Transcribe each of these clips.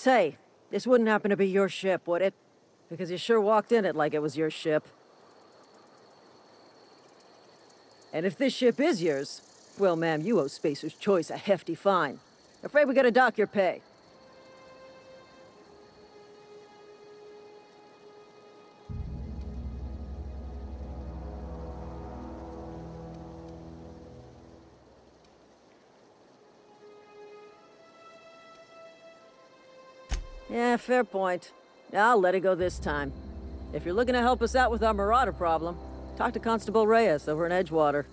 Say, this wouldn't happen to be your ship, would it? Because you sure walked in it like it was your ship. And if this ship is yours, well, ma'am, you owe Spacer's Choice a hefty fine. Afraid we gotta dock your pay. Yeah, fair point. I'll let it go this time. If you're looking to help us out with our marauder problem, talk to Constable Reyes over in Edgewater.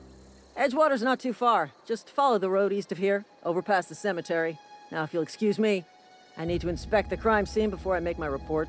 Edgewater's not too far. Just follow the road east of here, over past the cemetery. Now, if you'll excuse me, I need to inspect the crime scene before I make my report.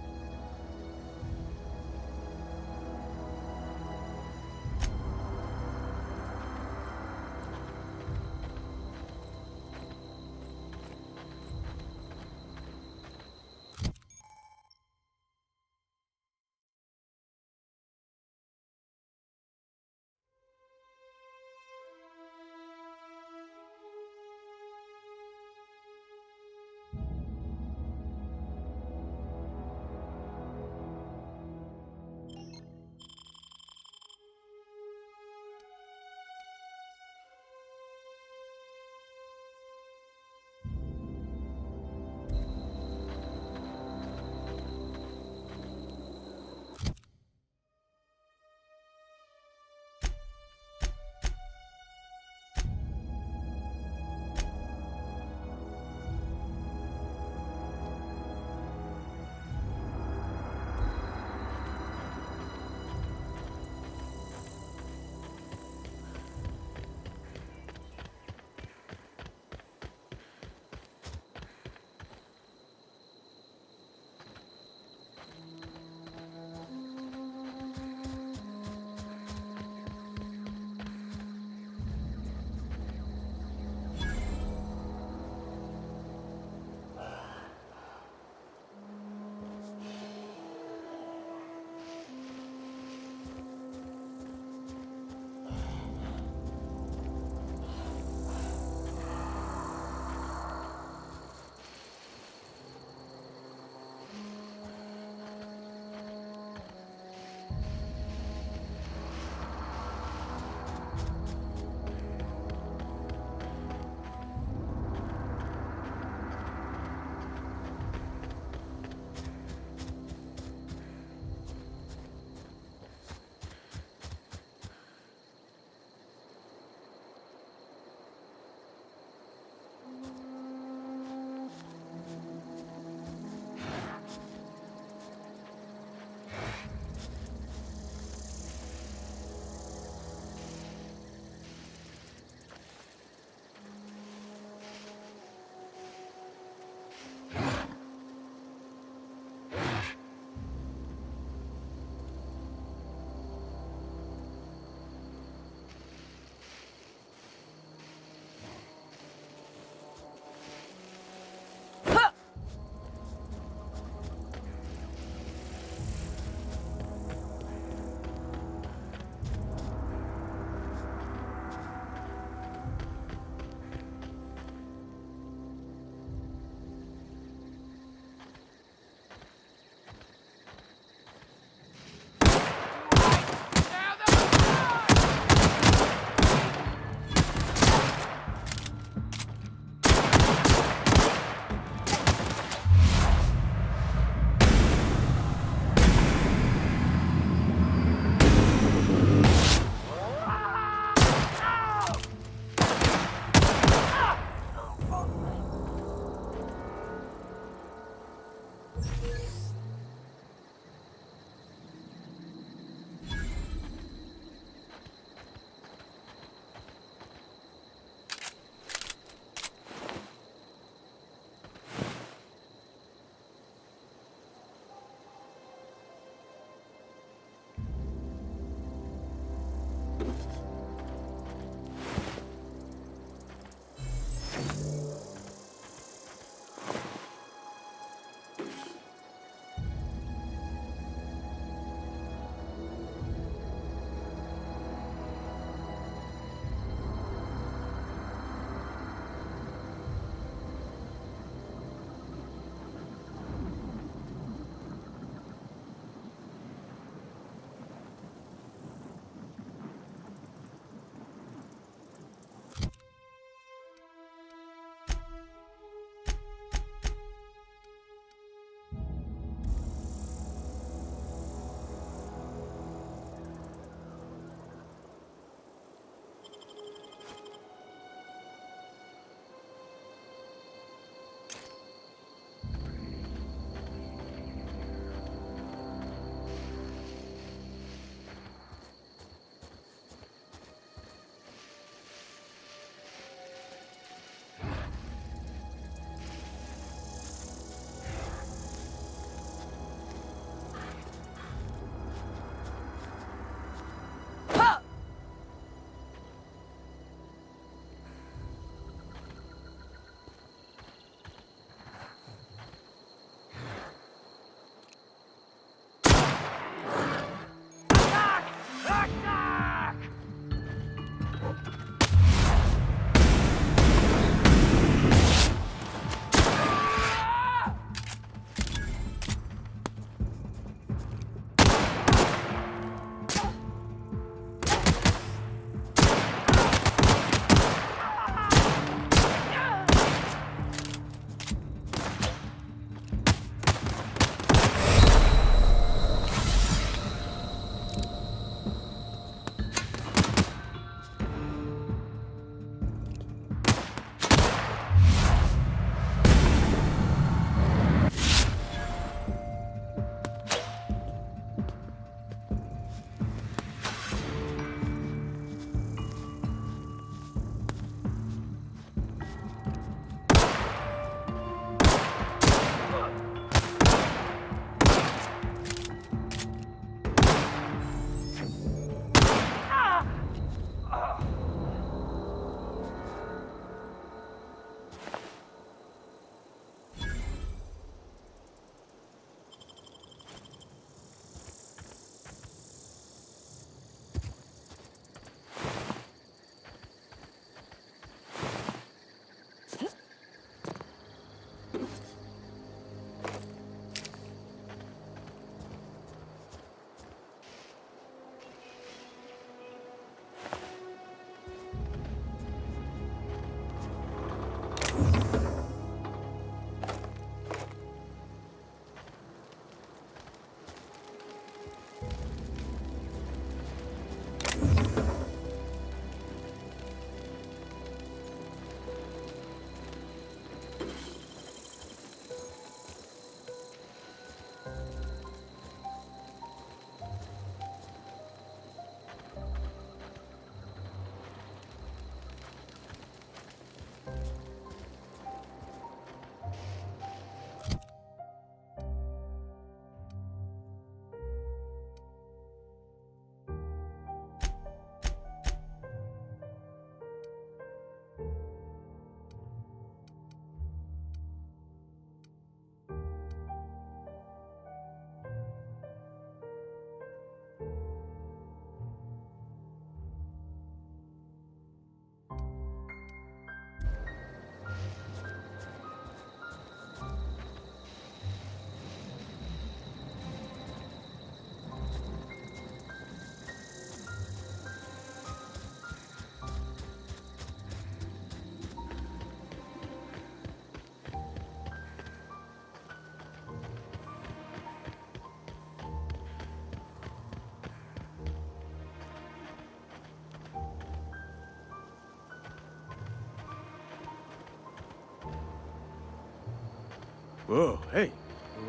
Whoa, hey,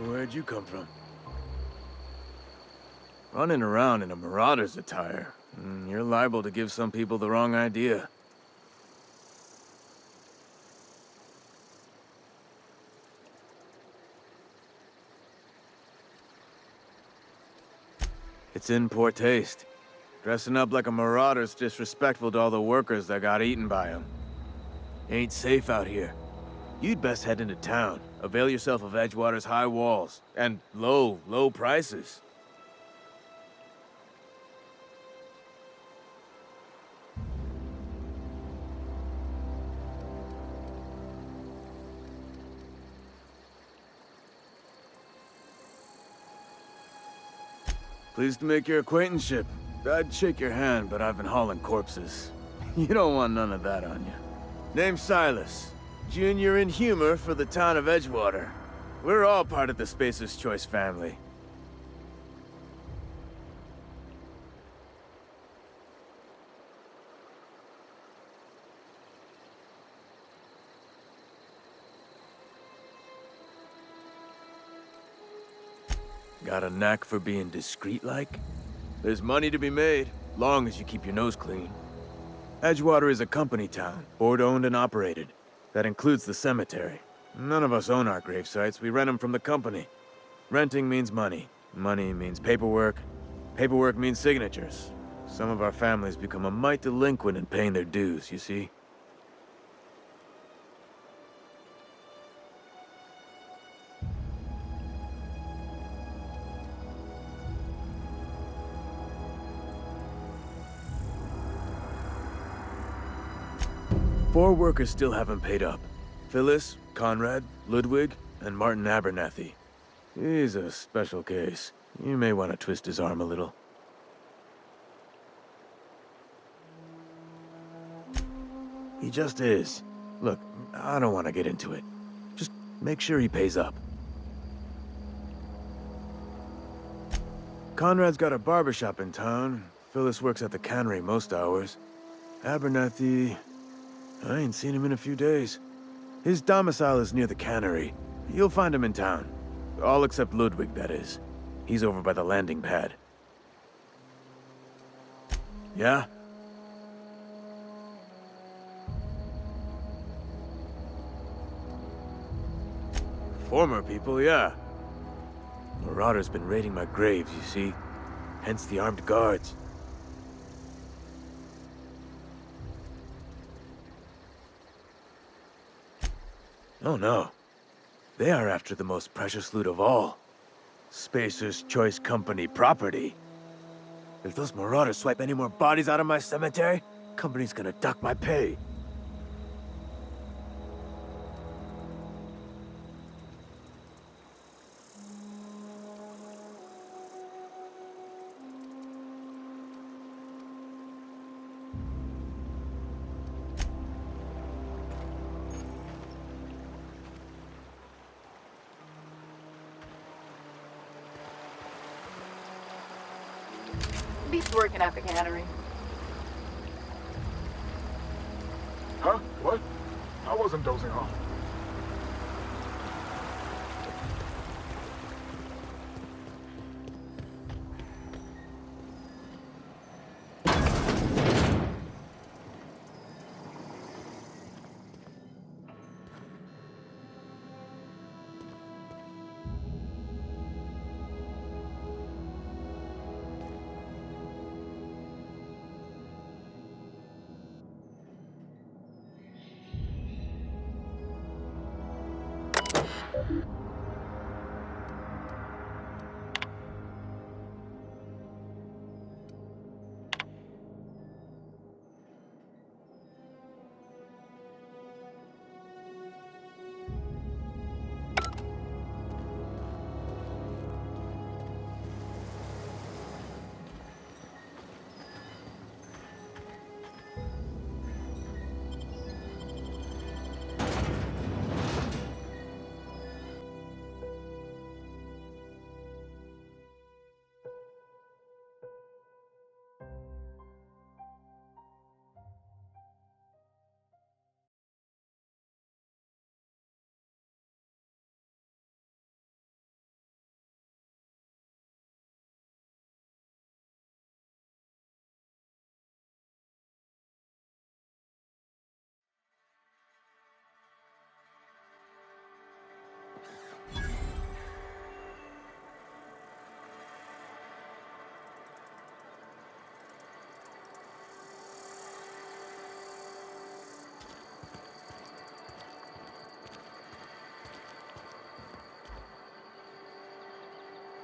where'd you come from? Running around in a marauder's attire. You're liable to give some people the wrong idea. It's in poor taste. Dressing up like a marauder's disrespectful to all the workers that got eaten by them. Ain't safe out here. You'd best head into town. Avail yourself of Edgewater's high walls. And low prices. Pleased to make your acquaintanceship. I'd shake your hand, but I've been hauling corpses. You don't want none of that on you. Name's Silas. Junior in humor for the town of Edgewater. We're all part of the Spacer's Choice family. Got a knack for being discreet-like? There's money to be made, long as you keep your nose clean. Edgewater is a company town, board-owned and operated. That includes the cemetery. None of us own our grave sites, we rent them from the company. Renting means money. Money means paperwork. Paperwork means signatures. Some of our families become a mite delinquent in paying their dues, you see? Four workers still haven't paid up. Phyllis, Conrad, Ludwig, and Martin Abernathy. He's a special case. You may want to twist his arm a little. He just is. Look, I don't want to get into it. Just make sure he pays up. Conrad's got a barbershop in town. Phyllis works at the cannery most hours. Abernathy... I ain't seen him in a few days. His domicile is near the cannery. You'll find him in town. All except Ludwig, that is. He's over by the landing pad. Yeah? Former people, yeah. Marauder's been raiding my graves, you see. Hence the armed guards. Oh no. They are after the most precious loot of all. Spacer's Choice Company property. If those marauders swipe any more bodies out of my cemetery, company's gonna duck my pay. Beats working at the cannery. Huh? What? I wasn't dozing off.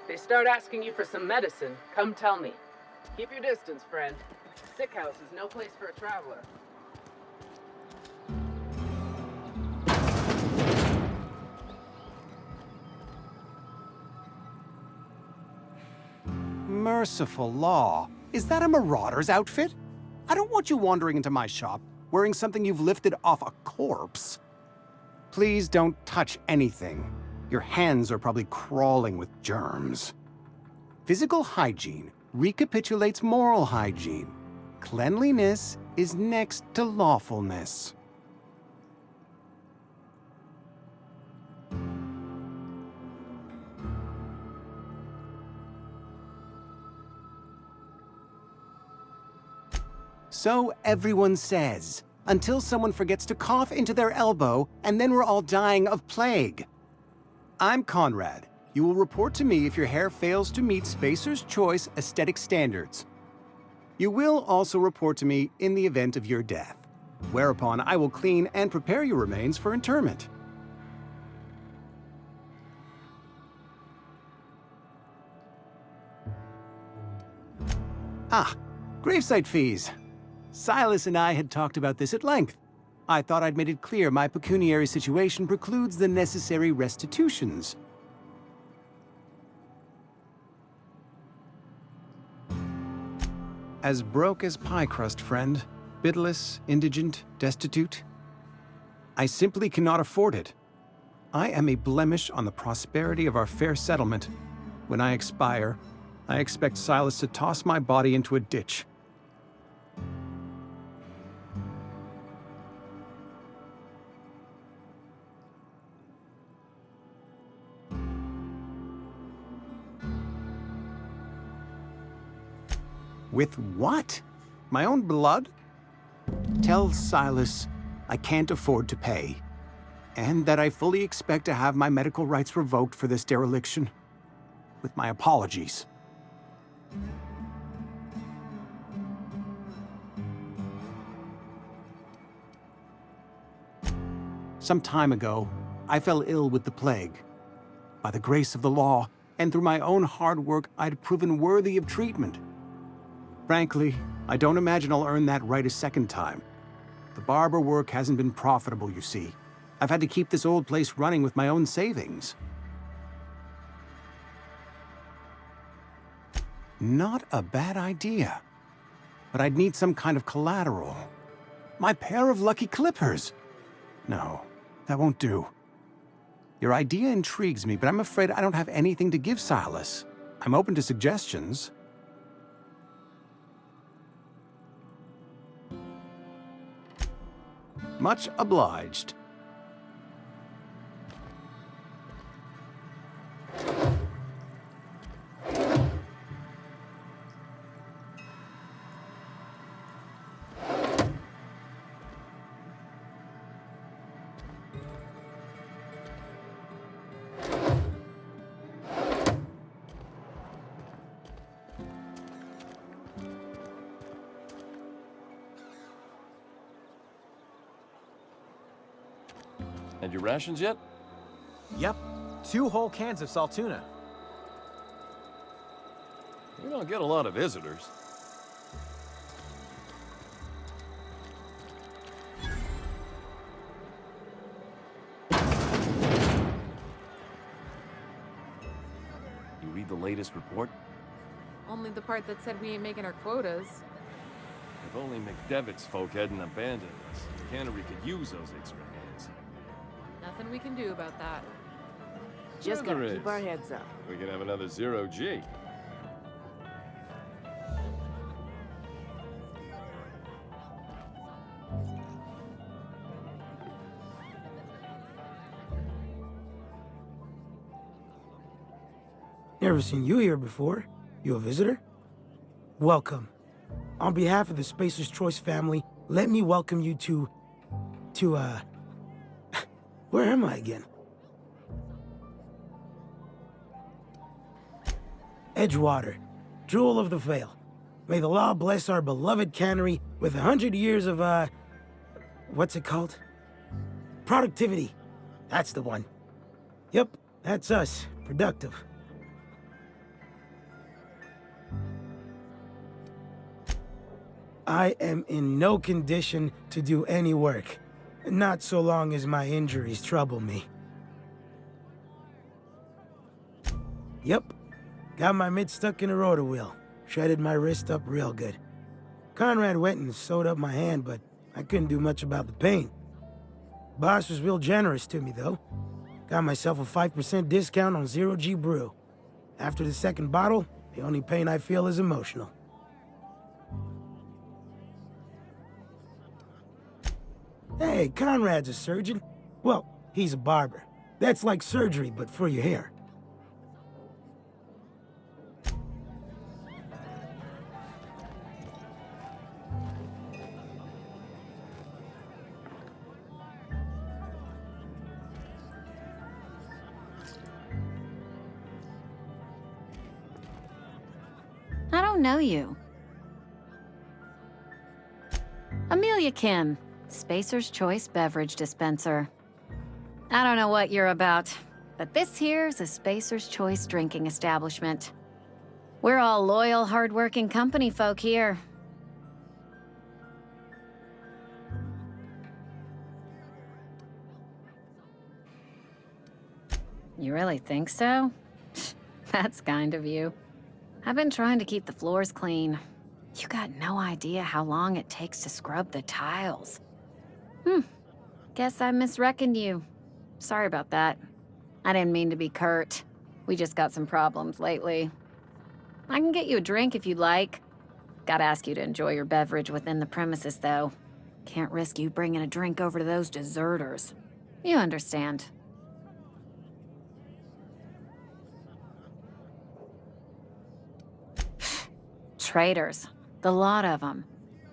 they start asking you for some medicine, come tell me. Keep your distance, friend. Sick house is no place for a traveler. Merciful law. Is that a marauder's outfit? I don't want you wandering into my shop wearing something you've lifted off a corpse. Please don't touch anything. Your hands are probably crawling with germs. Physical hygiene recapitulates moral hygiene. Cleanliness is next to lawfulness. So everyone says, until someone forgets to cough into their elbow, and then we're all dying of plague. I'm Conrad. You will report to me if your hair fails to meet Spacer's Choice aesthetic standards. You will also report to me in the event of your death, whereupon I will clean and prepare your remains for interment. Ah, gravesite fees. Silas and I had talked about this at length. I thought I'd made it clear my pecuniary situation precludes the necessary restitutions. As broke as pie crust, friend. Bidless, indigent, destitute. I simply cannot afford it. I am a blemish on the prosperity of our fair settlement. When I expire, I expect Silas to toss my body into a ditch. With what? My own blood? Tell Silas I can't afford to pay, and that I fully expect to have my medical rights revoked for this dereliction. With my apologies. Some time ago, I fell ill with the plague. By the grace of the law, and through my own hard work, I'd proven worthy of treatment. Frankly, I don't imagine I'll earn that right a second time. The barber work hasn't been profitable, you see. I've had to keep this old place running with my own savings. Not a bad idea. But I'd need some kind of collateral. My pair of lucky clippers! No, that won't do. Your idea intrigues me, but I'm afraid I don't have anything to give Silas. I'm open to suggestions. Much obliged. And your rations yet? Yep. 2 whole cans of salt tuna. We don't get a lot of visitors. You read the latest report? Only the part that said we ain't making our quotas. If only McDevitt's folk hadn't abandoned us, the cannery could use those extra hands. Nothing we can do about that. Just Sure gotta there keep is. our heads up. We can have another 0G. Never seen you here before. You a visitor? Welcome. On behalf of the Spacer's Choice family, let me welcome you to, where am I again? Edgewater, jewel of the Vale. May the law bless our beloved cannery with 100 years of, what's it called? Productivity. That's the one. Yep, that's us. Productive. I am in no condition to do any work. Not so long as my injuries trouble me. Yep. Got my mitt stuck in a rotor wheel. Shredded my wrist up real good. Conrad went and sewed up my hand, but I couldn't do much about the pain. Boss was real generous to me, though. Got myself a 5% discount on Zero G Brew. After the second bottle, the only pain I feel is emotional. Hey, Conrad's a surgeon. Well, he's a barber. That's like surgery, but for your hair. I don't know you. Amelia Kim, Spacer's Choice Beverage Dispenser. I don't know what you're about, but this here's a Spacer's Choice drinking establishment. We're all loyal, hard-working company folk here. You really think so? That's kind of you. I've been trying to keep the floors clean. You got no idea how long it takes to scrub the tiles. Guess I misreckoned you. Sorry about that. I didn't mean to be curt. We just got some problems lately. I can get you a drink if you'd like. Gotta ask you to enjoy your beverage within the premises, though. Can't risk you bringing a drink over to those deserters. You understand. Traitors. The lot of them.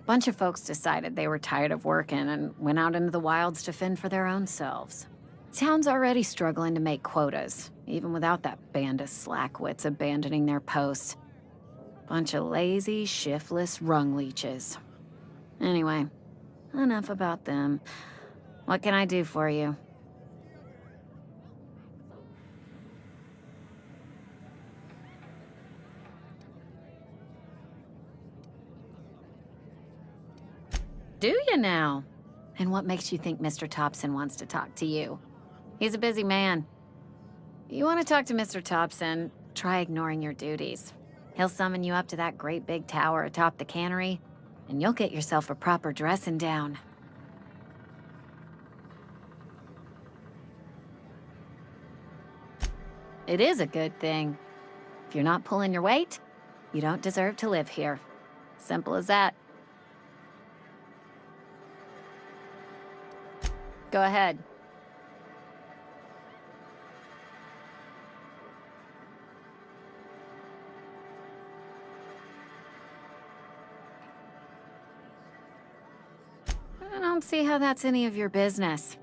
Bunch of folks decided they were tired of working and went out into the wilds to fend for their own selves. Town's already struggling to make quotas, even without that band of slackwits abandoning their posts. Bunch of lazy, shiftless rung leeches. Anyway, enough about them. What can I do for you? Do you now? And what makes you think Mr. Thompson wants to talk to you? He's a busy man. You want to talk to Mr. Thompson, try ignoring your duties. He'll summon you up to that great big tower atop the cannery, and you'll get yourself a proper dressing down. It is a good thing. If you're not pulling your weight, you don't deserve to live here. Simple as that. Go ahead. I don't see how that's any of your business.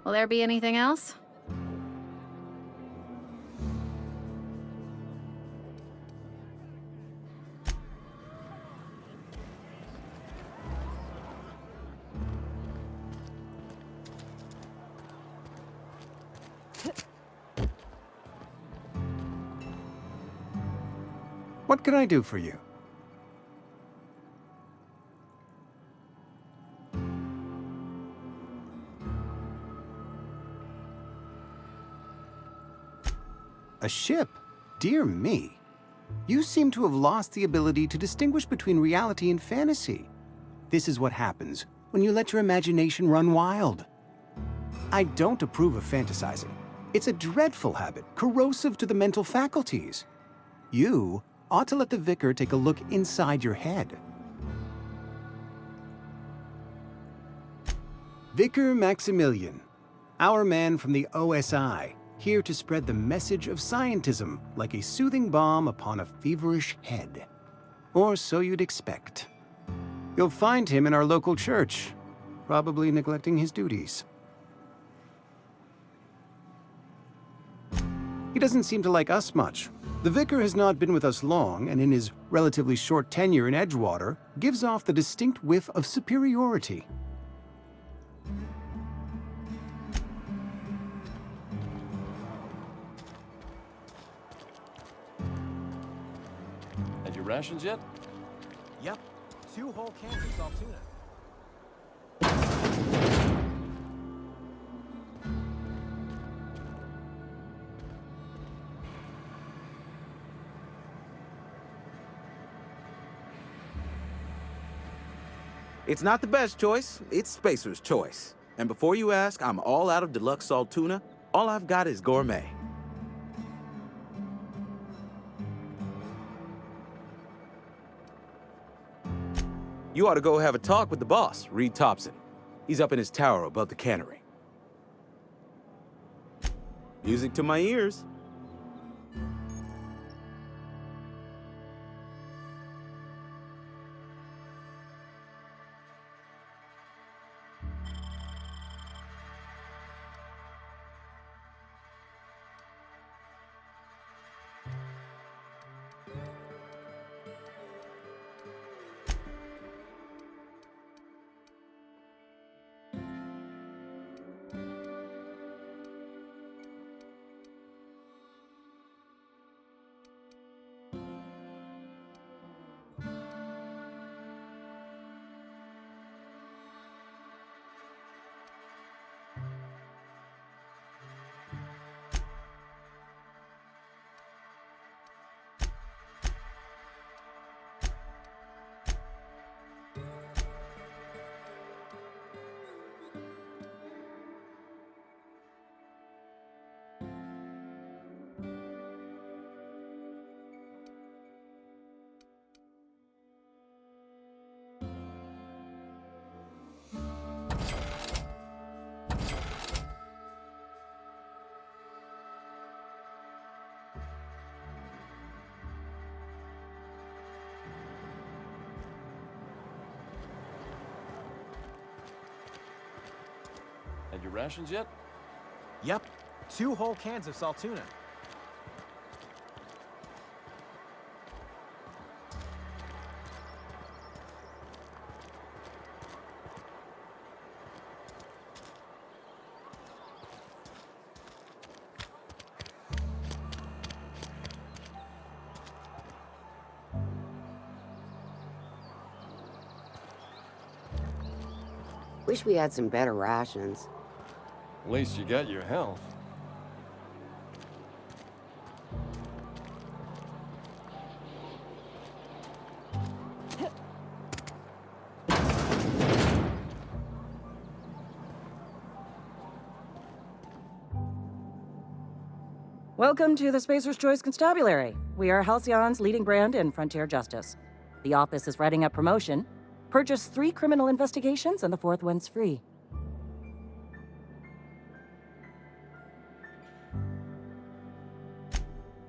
Will there be anything else? What can I do for you? A ship? Dear me. You seem to have lost the ability to distinguish between reality and fantasy. This is what happens when you let your imagination run wild. I don't approve of fantasizing. It's a dreadful habit, corrosive to the mental faculties. You ought to let the vicar take a look inside your head. Vicar Maximilian, our man from the OSI, here to spread the message of scientism like a soothing balm upon a feverish head. Or so you'd expect. You'll find him in our local church, probably neglecting his duties. He doesn't seem to like us much. The vicar has not been with us long, and in his relatively short tenure in Edgewater, gives off the distinct whiff of superiority. rations yet? Yep. 2 whole cans of salt tuna. It's not the best choice, it's Spacer's choice. And before you ask, I'm all out of deluxe salt tuna. All I've got is gourmet. You ought to go have a talk with the boss, Reed Thompson. He's up in his tower above the cannery. Music to my ears. Had your rations yet? Yep. 2 whole cans of salt tuna. Wish we had some better rations. At least you got your health. Welcome to the Spacer's Choice Constabulary. We are Halcyon's leading brand in frontier justice. The office is writing up promotion. Purchase 3 criminal investigations and the 4th one's free.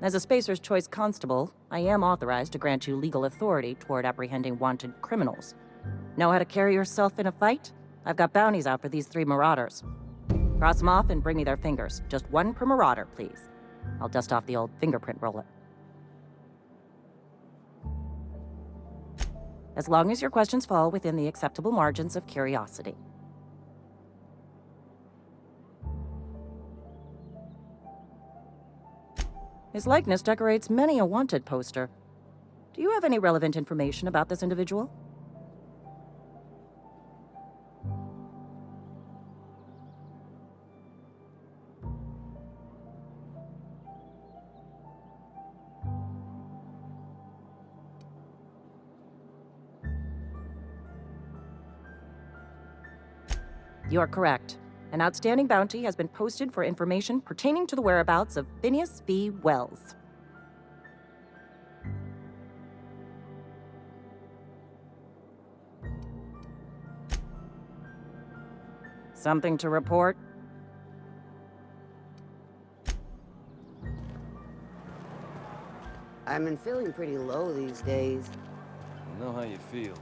As a Spacer's Choice constable, I am authorized to grant you legal authority toward apprehending wanted criminals. Know how to carry yourself in a fight? I've got bounties out for these 3 marauders. Cross them off and bring me their fingers. Just 1 per marauder, please. I'll dust off the old fingerprint roller. As long as your questions fall within the acceptable margins of curiosity. His likeness decorates many a wanted poster. Do you have any relevant information about this individual? You are correct. An outstanding bounty has been posted for information pertaining to the whereabouts of Phineas V. Wells. Something to report? I've been feeling pretty low these days. I know how you feel.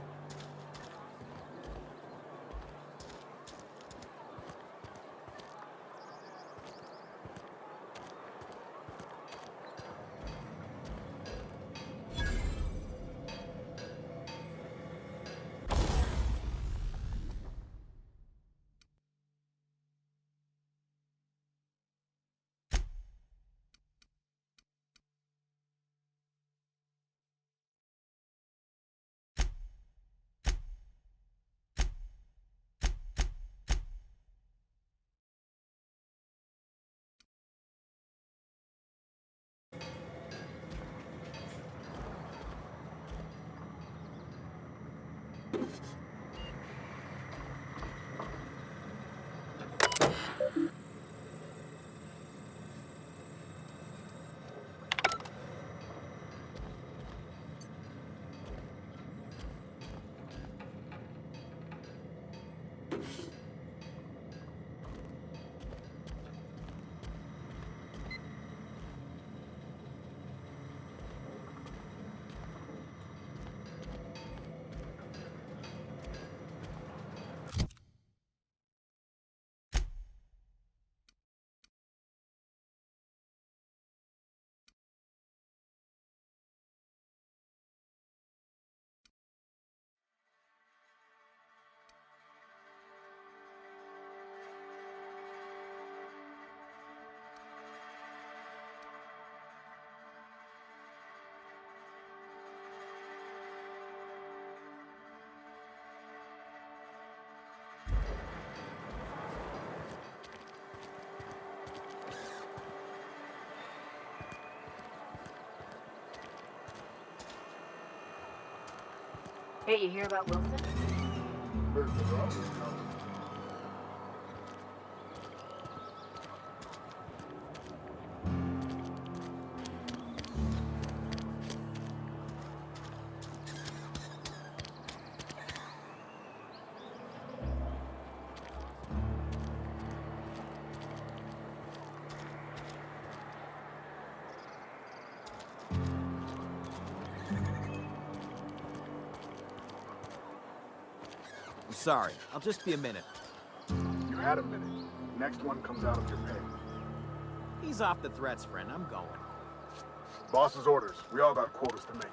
Hey, you hear about Wilson? I'm sorry. I'll just be a minute. You had a minute. Next one comes out of your pay. Ease off the threats, friend. I'm going. Boss's orders. We all got quotas to make.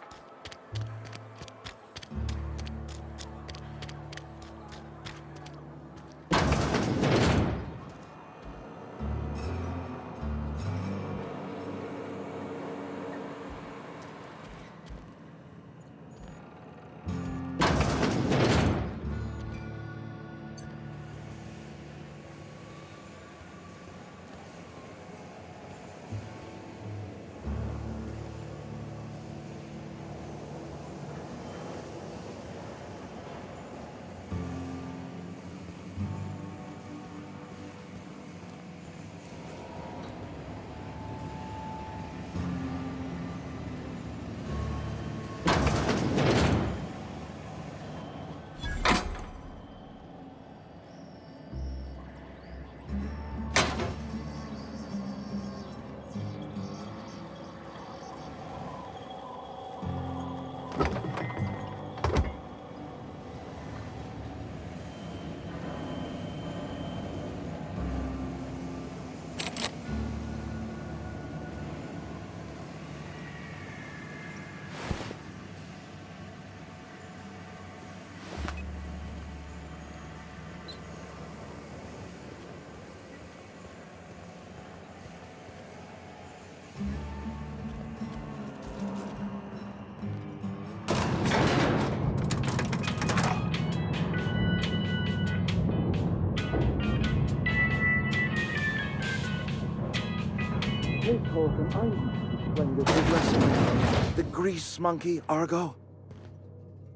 The grease monkey, Argo?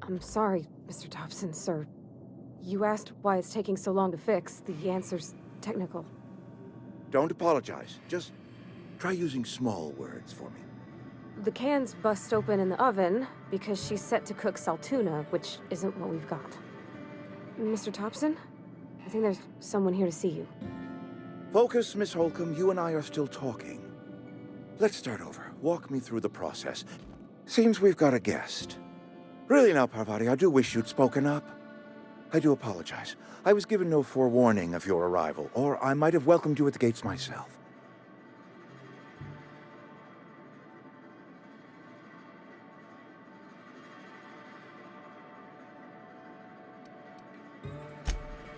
I'm sorry, Mr. Dobson, sir. You asked why it's taking so long to fix. The answer's technical. Don't apologize. Just try using small words for me. The can's bust open in the oven because she's set to cook saltuna, which isn't what we've got. Mr. Thompson? I think there's someone here to see you. Focus, Miss Holcomb. You and I are still talking. Let's start over. Walk me through the process. Seems we've got a guest. Really now, Parvati, I do wish you'd spoken up. I do apologize. I was given no forewarning of your arrival, or I might have welcomed you at the gates myself.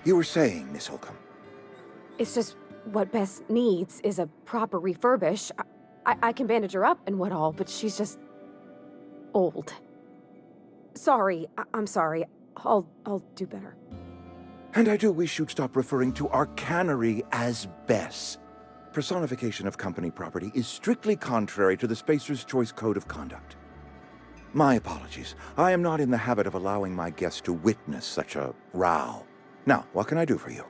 You were saying, Miss Holcomb. It's just what Bess needs is a proper refurbish. I can bandage her up and what all, but she's just old. Sorry, I'm sorry. I'll do better. And I do wish you'd stop referring to our cannery as Bess. Personification of company property is strictly contrary to the Spacer's Choice Code of Conduct. My apologies. I am not in the habit of allowing my guests to witness such a row. Now, what can I do for you?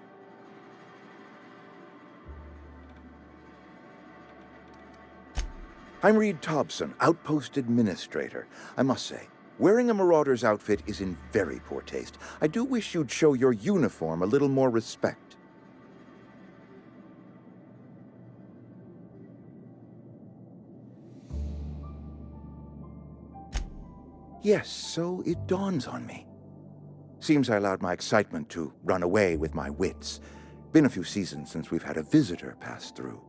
I'm Reed Thompson, Outpost Administrator. I must say, wearing a Marauder's outfit is in very poor taste. I do wish you'd show your uniform a little more respect. Yes, so it dawns on me. Seems I allowed my excitement to run away with my wits. Been a few seasons since we've had a visitor pass through.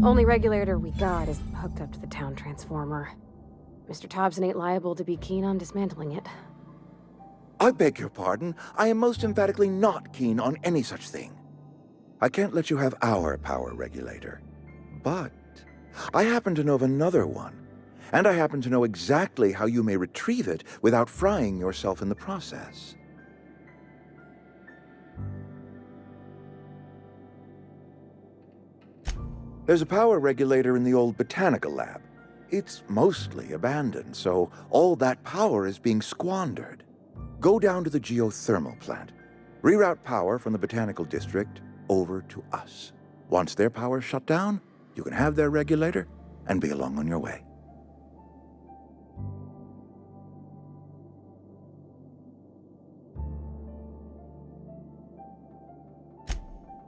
Only regulator we got is hooked up to the town transformer. Mr. Thompson ain't liable to be keen on dismantling it. I beg your pardon. I am most emphatically not keen on any such thing. I can't let you have our power regulator. But I happen to know of another one, and I happen to know exactly how you may retrieve it without frying yourself in the process. There's a power regulator in the old botanical lab. It's mostly abandoned, so all that power is being squandered. Go down to the geothermal plant. Reroute power from the botanical district over to us. Once their power's shut down, you can have their regulator and be along on your way.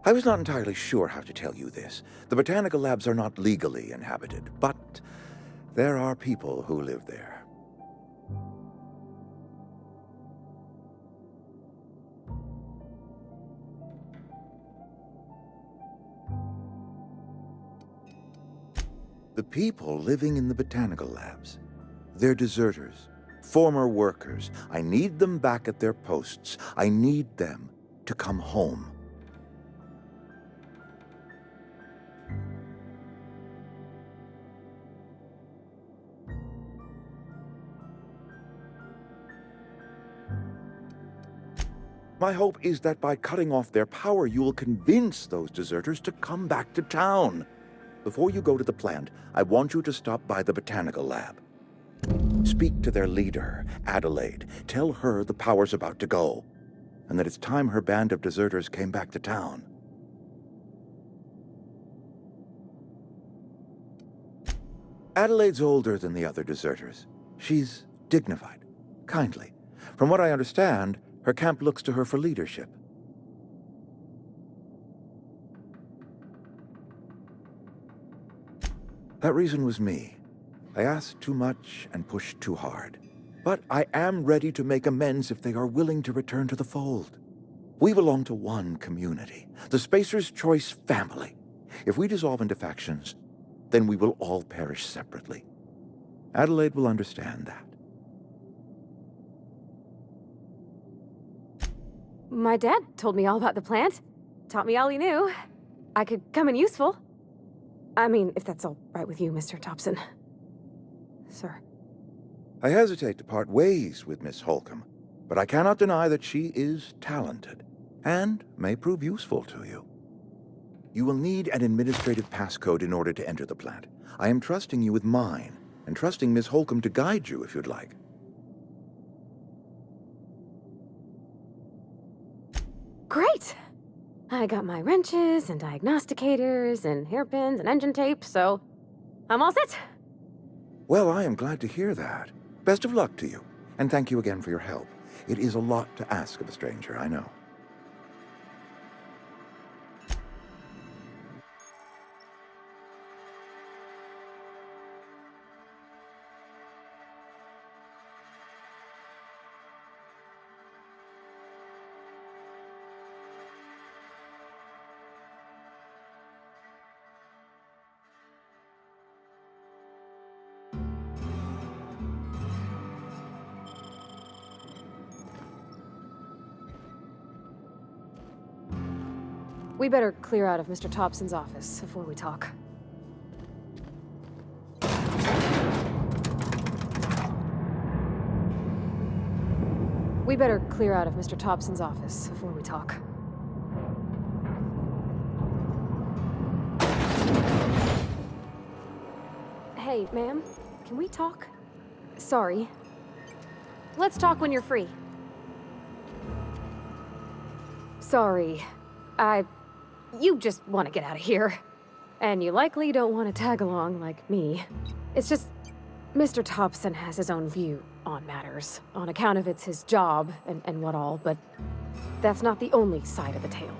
I was not entirely sure how to tell you this. The botanical labs are not legally inhabited, but there are people who live there. The people living in the botanical labs, they're deserters, former workers. I need them back at their posts. I need them to come home. My hope is that by cutting off their power, you will convince those deserters to come back to town. Before you go to the plant, I want you to stop by the botanical lab. Speak to their leader, Adelaide. Tell her the power's about to go, and that it's time her band of deserters came back to town. Adelaide's older than the other deserters. She's dignified, kindly. From what I understand, her camp looks to her for leadership. That reason was me. I asked too much and pushed too hard. But I am ready to make amends if they are willing to return to the fold. We belong to one community, the Spacer's Choice family. If we dissolve into factions, then we will all perish separately. Adelaide will understand that. My dad told me all about the plant. Taught me all he knew. I could come in useful. I mean, if that's all right with you, Mr. Thompson. Sir. I hesitate to part ways with Miss Holcomb, but I cannot deny that she is talented and may prove useful to you. You will need an administrative passcode in order to enter the plant. I am trusting you with mine, and trusting Miss Holcomb to guide you if you'd like. Great! I got my wrenches and diagnosticators and hairpins and engine tape, so I'm all set. Well, I am glad to hear that. Best of luck to you, and thank you again for your help. It is a lot to ask of a stranger, I know. We better clear out of Mr. Thompson's office before we talk. We better clear out of Mr. Thompson's office before we talk. Hey, ma'am, can we talk? Sorry. Let's talk when you're free. Sorry. You just want to get out of here. And you likely don't want to tag along like me. It's just, Mr. Thompson has his own view on matters, on account of it's his job and what all, but that's not the only side of the tale.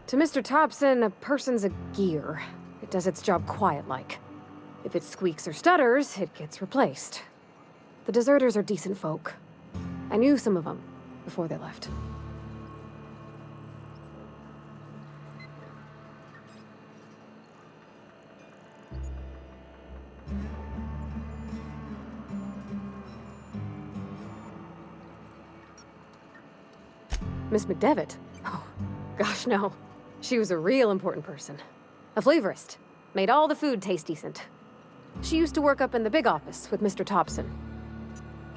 To Mr. Thompson, a person's a gear. It does its job quiet-like. If it squeaks or stutters, it gets replaced. The deserters are decent folk. I knew some of them before they left. Miss McDevitt? Oh, gosh, no. She was a real important person. A flavorist. Made all the food taste decent. She used to work up in the big office with Mr. Thompson.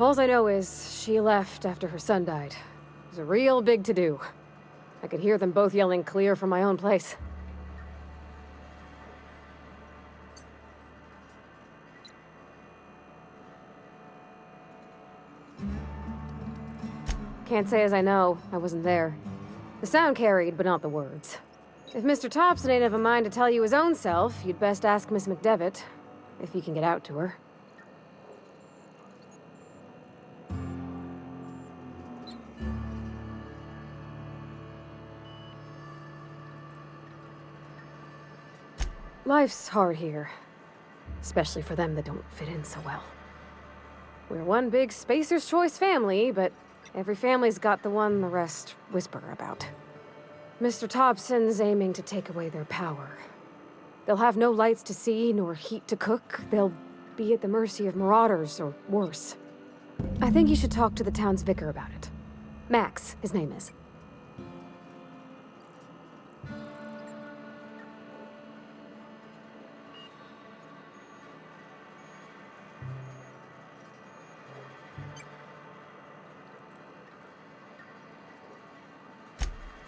All I know is she left after her son died. It was a real big to-do. I could hear them both yelling clear from my own place. Can't say as I know. I wasn't there. The sound carried, but not the words. If Mr. Thompson ain't of a mind to tell you his own self, you'd best ask Miss McDevitt, if you can get out to her. Life's hard here, especially for them that don't fit in so well. We're one big Spacer's Choice family, but every family's got the one the rest whisper about. Mr. Thompson's aiming to take away their power. They'll have no lights to see, nor heat to cook. They'll be at the mercy of marauders, or worse. I think you should talk to the town's vicar about it. Max, his name is.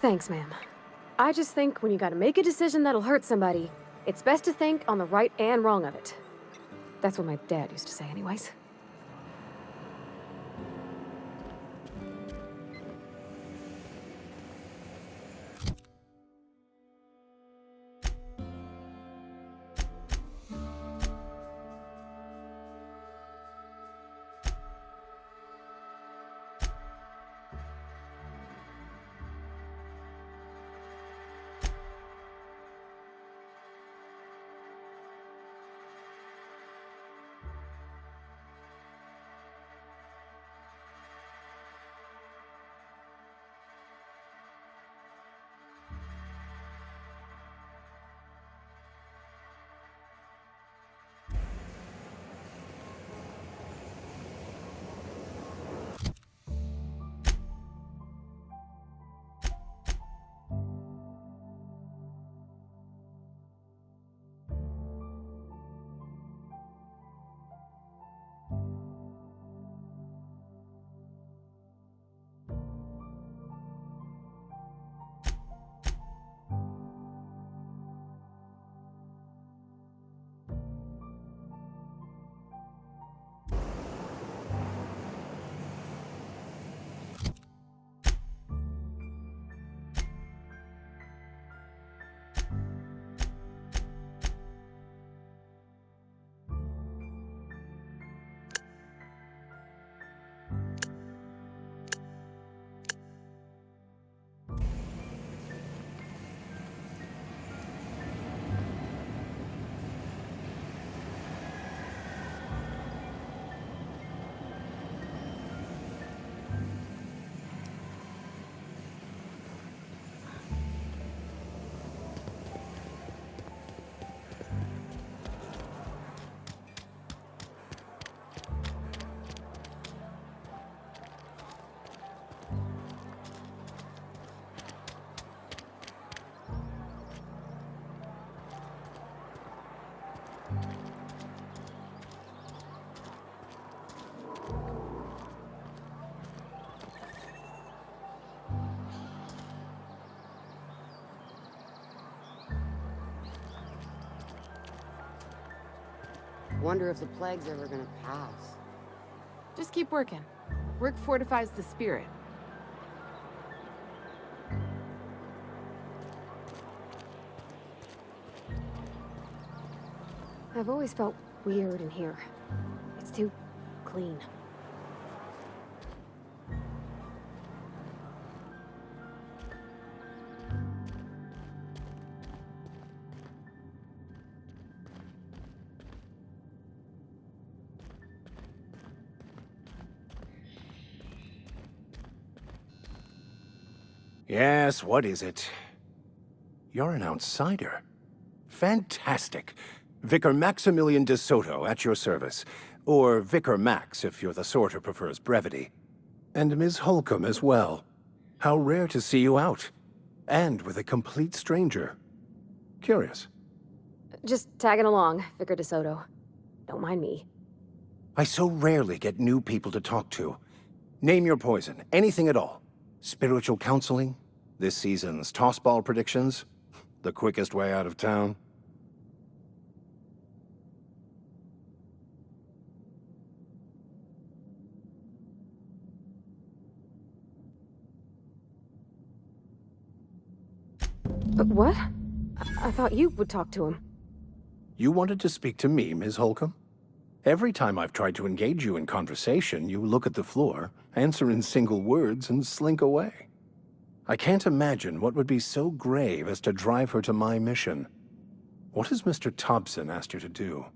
Thanks, ma'am. I just think when you gotta make a decision that'll hurt somebody, it's best to think on the right and wrong of it. That's what my dad used to say anyways. Wonder if the plague's ever gonna pass. Just keep working. Work fortifies the spirit. I've always felt weird in here. It's too clean. Yes, what is it? You're an outsider. Fantastic. Vicar Maximilian de Soto at your service. Or Vicar Max, if you're the sort who prefers brevity. And Ms. Holcomb as well. How rare to see you out. And with a complete stranger. Curious. Just tagging along, Vicar DeSoto. Don't mind me. I so rarely get new people to talk to. Name your poison, anything at all. Spiritual counseling? This season's tossball predictions? The quickest way out of town? What? I thought you would talk to him. You wanted to speak to me, Ms. Holcomb? Every time I've tried to engage you in conversation, you look at the floor, answer in single words, and slink away. I can't imagine what would be so grave as to drive her to my mission. What has Mr. Thompson asked you to do?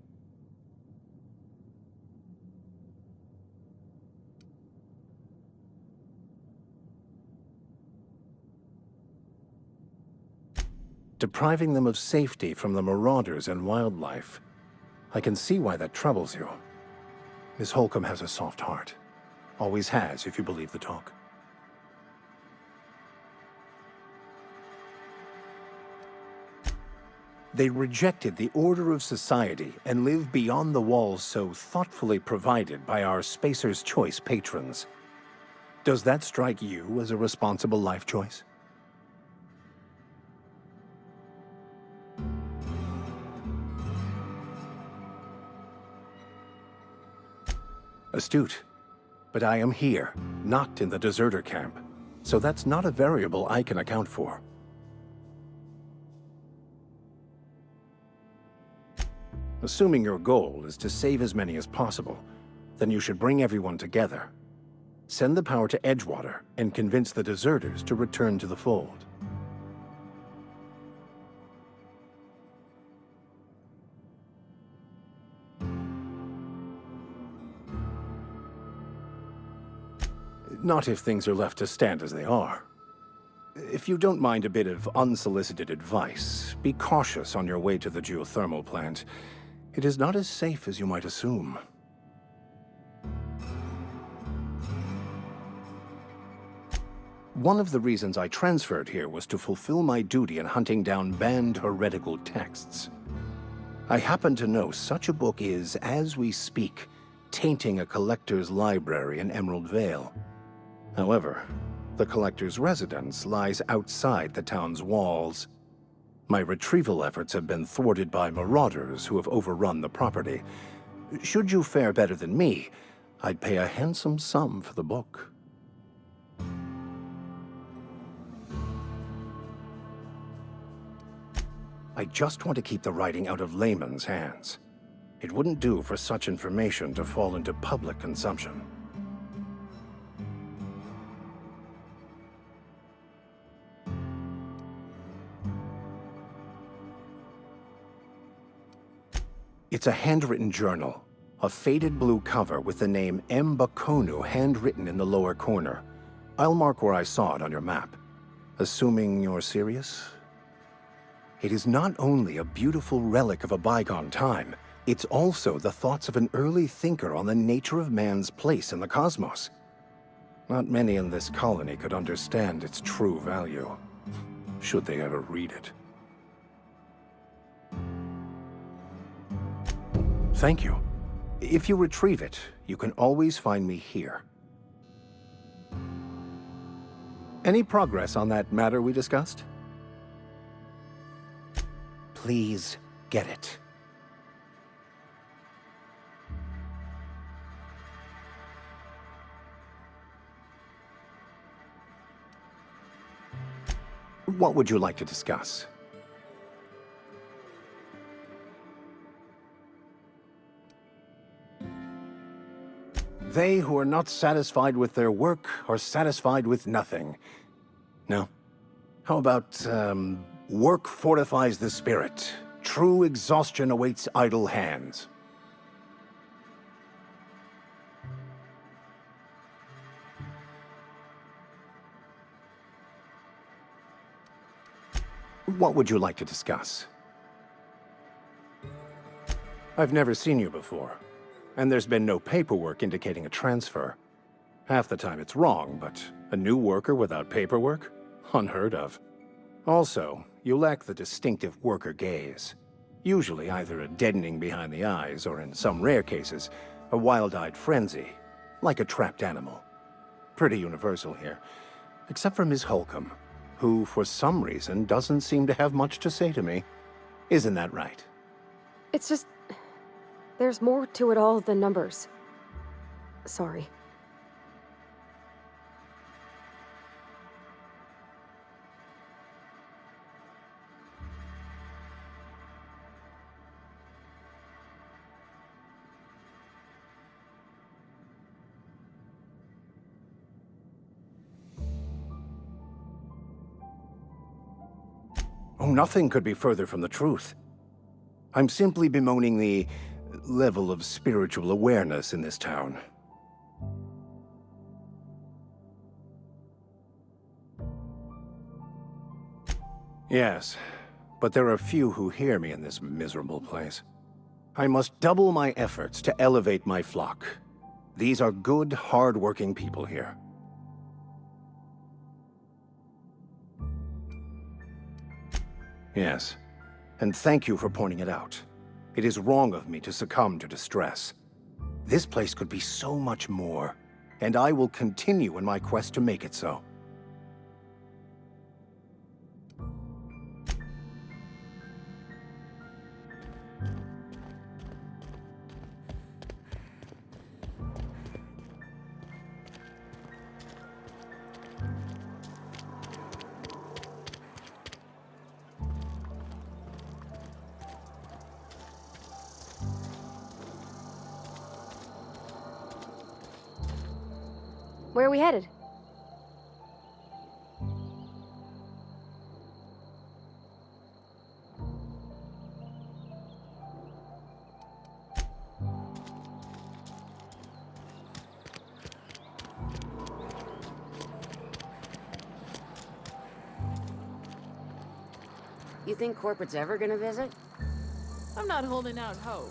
Depriving them of safety from the marauders and wildlife. I can see why that troubles you. Miss Holcomb has a soft heart. Always has, if you believe the talk. They rejected the order of society and live beyond the walls so thoughtfully provided by our Spacer's Choice patrons. Does that strike you as a responsible life choice? Astute. But I am here, not in the deserter camp. So that's not a variable I can account for. Assuming your goal is to save as many as possible, then you should bring everyone together. Send the power to Edgewater and convince the deserters to return to the fold. Not if things are left to stand as they are. If you don't mind a bit of unsolicited advice, be cautious on your way to the geothermal plant. It is not as safe as you might assume. One of the reasons I transferred here was to fulfill my duty in hunting down banned heretical texts. I happen to know such a book is, as we speak, tainting a collector's library in Emerald Vale. However, the collector's residence lies outside the town's walls. My retrieval efforts have been thwarted by marauders who have overrun the property. Should you fare better than me, I'd pay a handsome sum for the book. I just want to keep the writing out of layman's hands. It wouldn't do for such information to fall into public consumption. It's a handwritten journal, a faded blue cover with the name M. Bakonu handwritten in the lower corner. I'll mark where I saw it on your map. Assuming you're serious? It is not only a beautiful relic of a bygone time, it's also the thoughts of an early thinker on the nature of man's place in the cosmos. Not many in this colony could understand its true value, should they ever read it. Thank you. If you retrieve it, you can always find me here. Any progress on that matter we discussed? Please get it. What would you like to discuss? They who are not satisfied with their work are satisfied with nothing. No? How about, work fortifies the spirit. True exhaustion awaits idle hands. What would you like to discuss? I've never seen you before, and there's been no paperwork indicating a transfer. Half the time it's wrong, but A new worker without paperwork? Unheard of. Also, you lack the distinctive worker gaze. Usually either a deadening behind the eyes, or in some rare cases, a wild-eyed frenzy, like a trapped animal. Pretty universal here, except for Miss Holcomb, who, for some reason, doesn't seem to have much to say to me. Isn't that right? It's just... there's more to it all than numbers. Sorry. Oh, nothing could be further from the truth. I'm simply bemoaning the level of spiritual awareness in this town. Yes, but there are few who hear me in this miserable place. I must double my efforts to elevate my flock. These are good, hard-working people here. Yes, and thank you for pointing it out. It is wrong of me to succumb to distress. This place could be so much more, and I will continue in my quest to make it so. Where are we headed? You think corporate's ever gonna visit? I'm not holding out hope.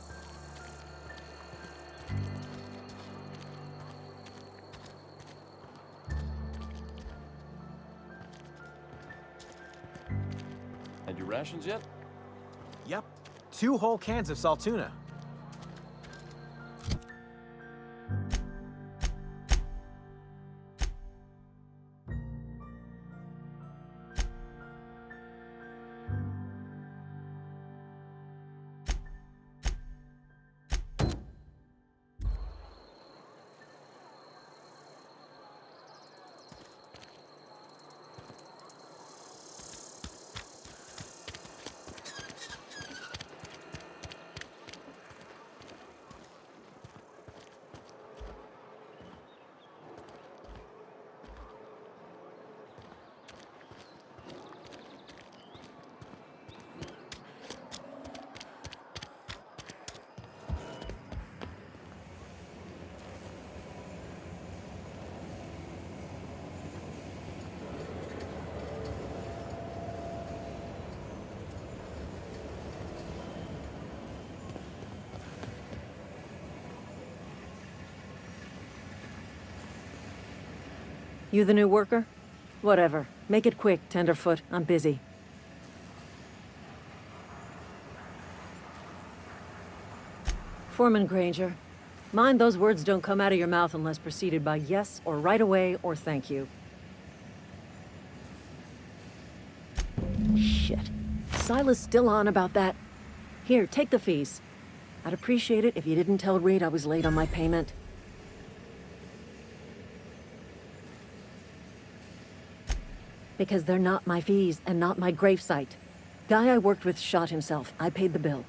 Had your rations yet? Yep. 2 whole cans of salt tuna. You the new worker? Whatever. Make it quick, Tenderfoot. I'm busy. Foreman Granger, mind those words don't come out of your mouth unless preceded by yes or right away or thank you. Shit. Silas still on about that. Here, take the fees. I'd appreciate it if you didn't tell Reed I was late on my payment. Because they're not my fees and not my gravesite. Guy I worked with shot himself. I paid the bill.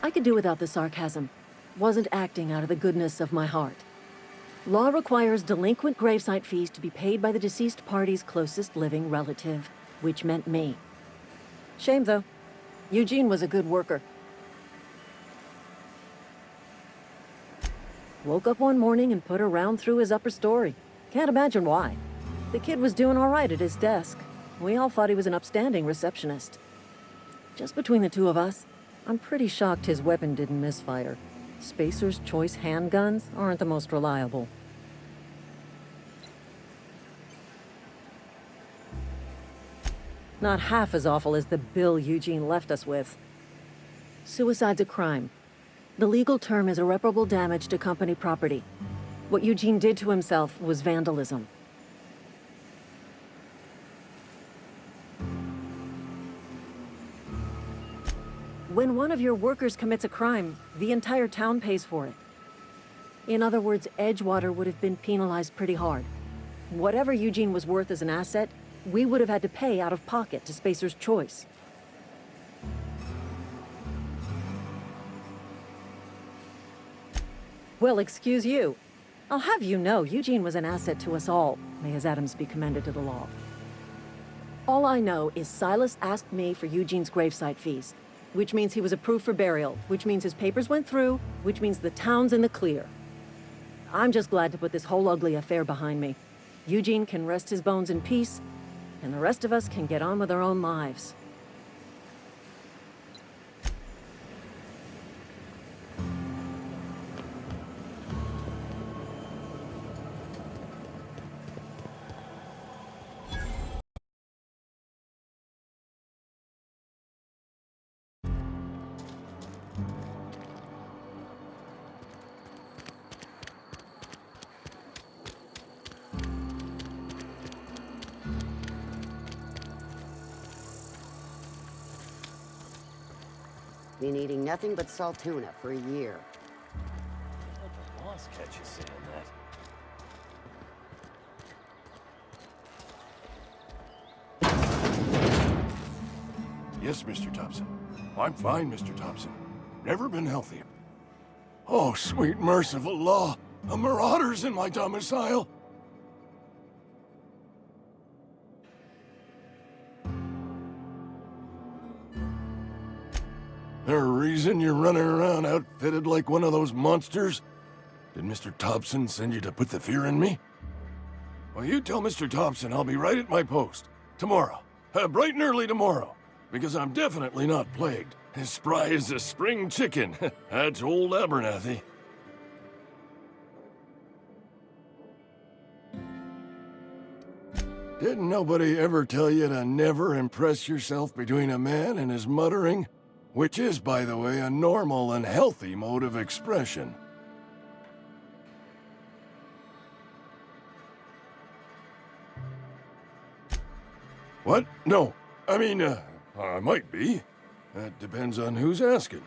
I could do without the sarcasm. Wasn't acting out of the goodness of my heart. Law requires delinquent gravesite fees to be paid by the deceased party's closest living relative, which meant me. Shame, though. Eugene was a good worker. Woke up one morning and put a round through his upper story. Can't imagine why. The kid was doing all right at his desk. We all thought he was an upstanding receptionist. Just between the two of us, I'm pretty shocked his weapon didn't misfire. Spacer's Choice handguns aren't the most reliable. Not half as awful as the bill Eugene left us with. Suicide's a crime. The legal term is irreparable damage to company property. What Eugene did to himself was vandalism. When one of your workers commits a crime, the entire town pays for it. In other words, Edgewater would have been penalized pretty hard. Whatever Eugene was worth as an asset, we would have had to pay out of pocket to Spacer's Choice. Well, excuse you. I'll have you know, Eugene was an asset to us all. May his atoms be commended to the law. All I know is Silas asked me for Eugene's gravesite fees, which means he was approved for burial, which means his papers went through, which means the town's in the clear. I'm just glad to put this whole ugly affair behind me. Eugene can rest his bones in peace, and the rest of us can get on with our own lives. Been eating nothing but salt tuna for a year. Let the boss catch you saying that. Yes, Mr. Thompson. I'm fine, Mr. Thompson. Never been healthier. Oh, sweet merciful law! A marauder's in my domicile! There a reason you're running around outfitted like one of those monsters? Did Mr. Thompson send you to put the fear in me? Well, you tell Mr. Thompson I'll be right at my post. Tomorrow. Bright and early tomorrow. Because I'm definitely not plagued. As spry as a spring chicken. That's old Abernathy. Didn't nobody ever tell you to never impress yourself between a man and his muttering? Which is, by the way, a normal and healthy mode of expression. What? No. I mean, I might be. That depends on who's asking.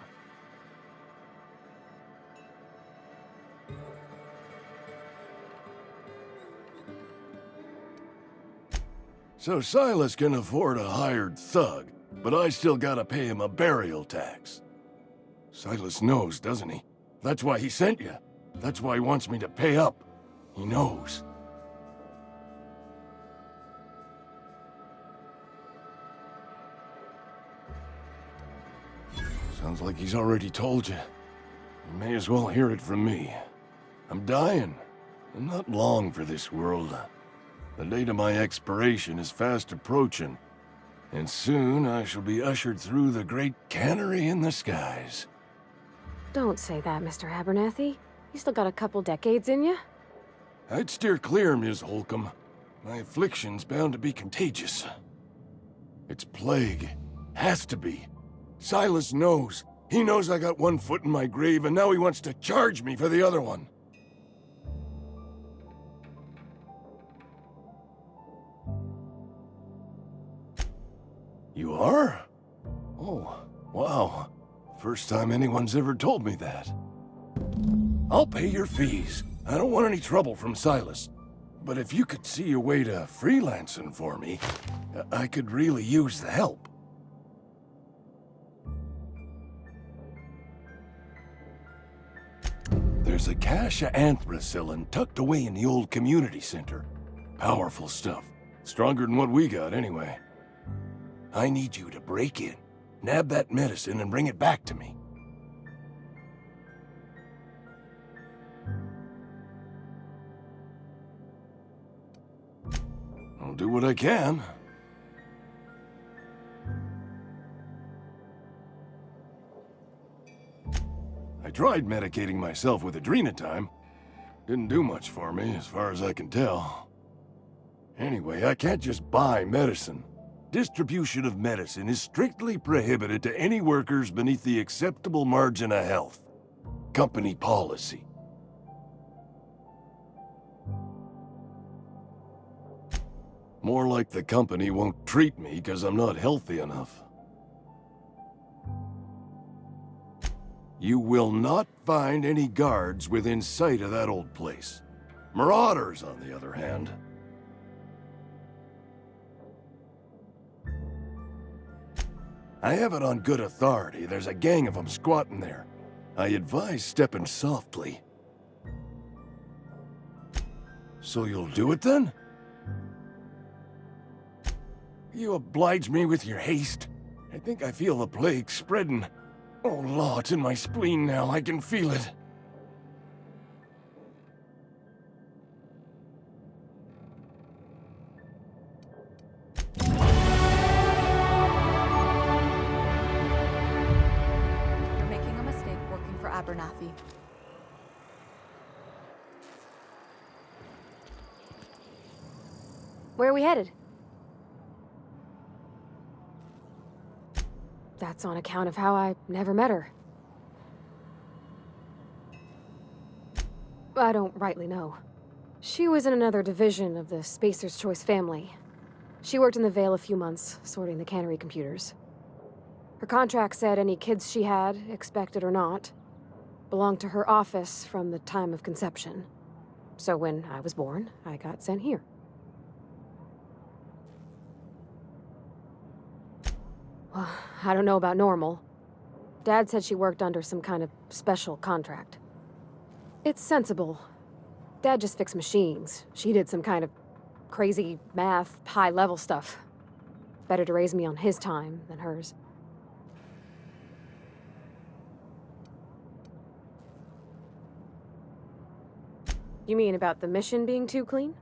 So Silas can afford a hired thug, but I still gotta pay him a burial tax. Silas knows, doesn't he? That's why he sent you. That's why he wants me to pay up. He knows. Sounds like he's already told you. You may as well hear it from me. I'm dying. I'm not long for this world. The date of my expiration is fast approaching. And soon I shall be ushered through the great cannery in the skies. Don't say that, Mr. Abernathy. You still got a couple decades in you. I'd steer clear, Ms. Holcomb. My affliction's bound to be contagious. It's plague. Has to be. Silas knows. He knows I got one foot in my grave, and now he wants to charge me for the other one. You are? Oh, wow. First time anyone's ever told me that. I'll pay your fees. I don't want any trouble from Silas. But if you could see a way to freelancing for me, I could really use the help. There's a cache of anthracillin tucked away in the old community center. Powerful stuff. Stronger than what we got, anyway. I need you to break in, nab that medicine, and bring it back to me. I'll do what I can. tried medicating myself with adrenatime. Didn't do much for me, as far as I can tell. Anyway, I can't just buy medicine. Distribution of medicine is strictly prohibited to any workers beneath the acceptable margin of health. Company policy. More like the company won't treat me because I'm not healthy enough. You will not find any guards within sight of that old place. Marauders, on the other hand. I have it on good authority. There's a gang of them squatting there. I advise stepping softly. So you'll do it then? You oblige me with your haste. I think I feel the plague spreading. Oh, Law, it's in my spleen now. I can feel it. You're making a mistake working for Abernathy. Where are we headed? That's on account of how I never met her. I don't rightly know. She was in another division of the Spacer's Choice family. She worked in the Vale a few months, sorting the cannery computers. Her contract said any kids she had, expected or not, belonged to her office from the time of conception. So when I was born, I got sent here. Well, I don't know about normal. Dad said she worked under some kind of special contract. It's sensible. Dad just fixed machines. She did some kind of crazy math, high-level stuff. Better to raise me on his time than hers. You mean about the mission being too clean?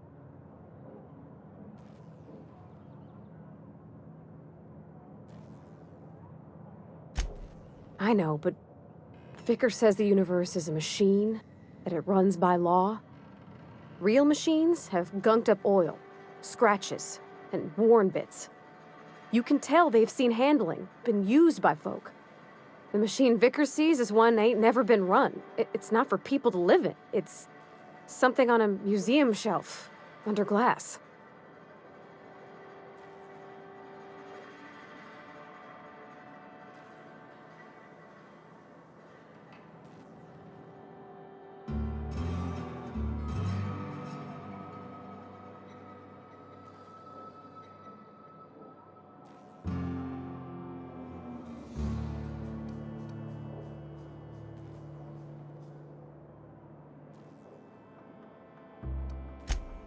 I know, but Vickers says the universe is a machine, that it runs by law. Real machines have gunked up oil, scratches, and worn bits. You can tell they've seen handling, been used by folk. The machine Vickers sees is one ain't never been run. It's not for people to live in. It's something on a museum shelf, under glass.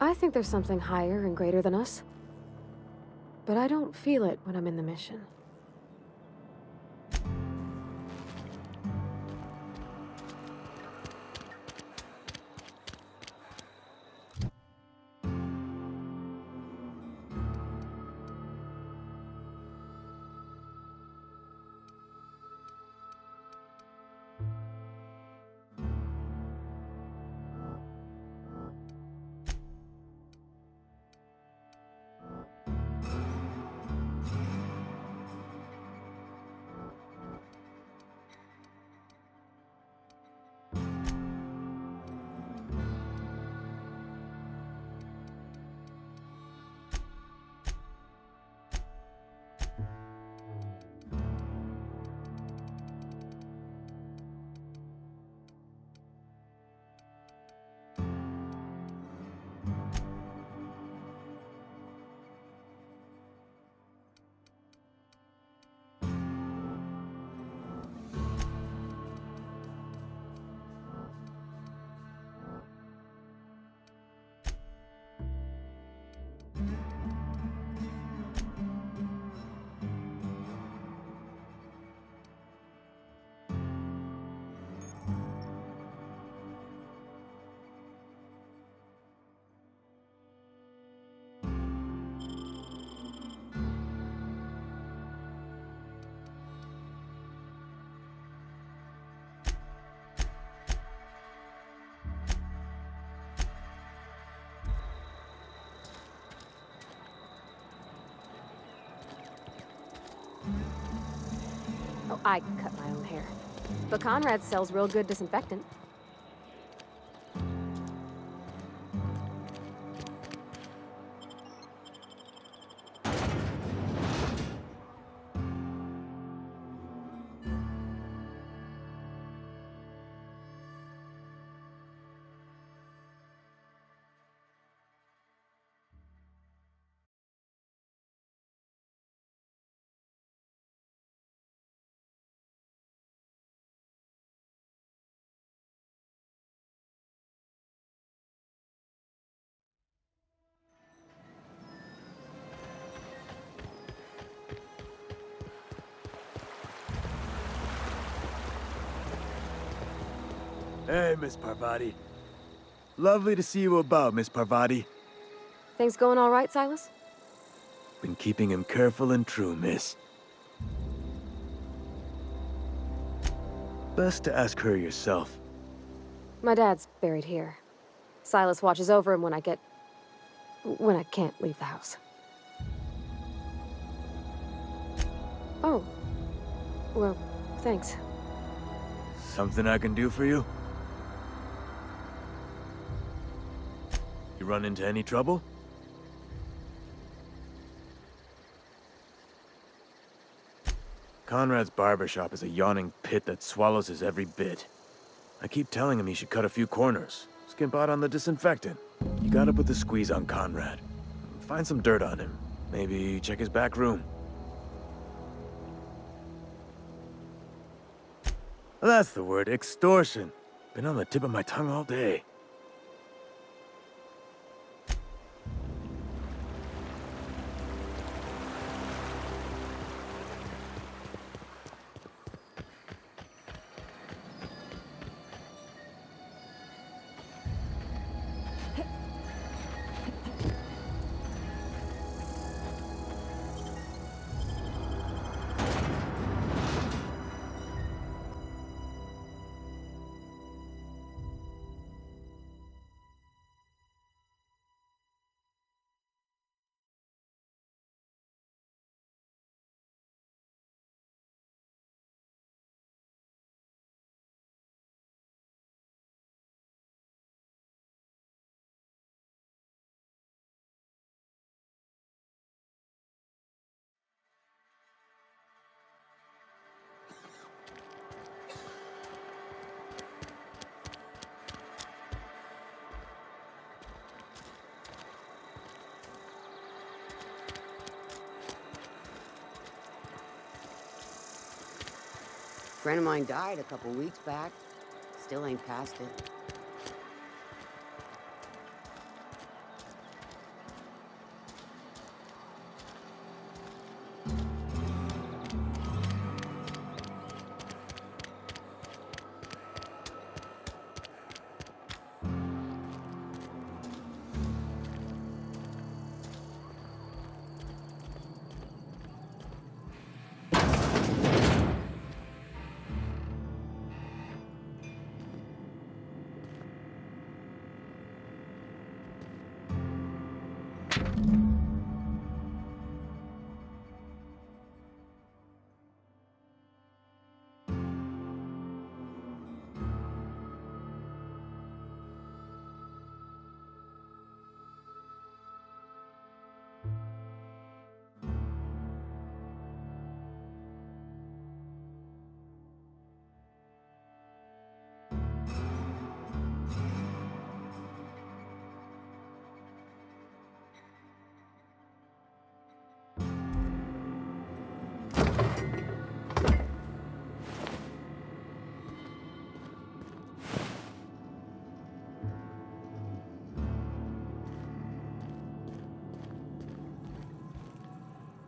I think there's something higher and greater than us. But I don't feel it when I'm in the mission. Oh, I cut my own hair. But Conrad sells real good disinfectant. Hey, Miss Parvati. Lovely to see you about, Miss Parvati. Things going all right, Silas? Been keeping him careful and true, miss. Best to ask her yourself. My dad's buried here. Silas watches over him when I can't leave the house. Oh. Well, thanks. Something I can do for you? You run into any trouble? Conrad's barbershop is a yawning pit that swallows his every bit. I keep telling him he should cut a few corners, skimp out on the disinfectant. You gotta put the squeeze on Conrad. Find some dirt on him. Maybe check his back room. That's the word, extortion. Been on the tip of my tongue all day. Friend of mine died a couple weeks back. Still ain't past it.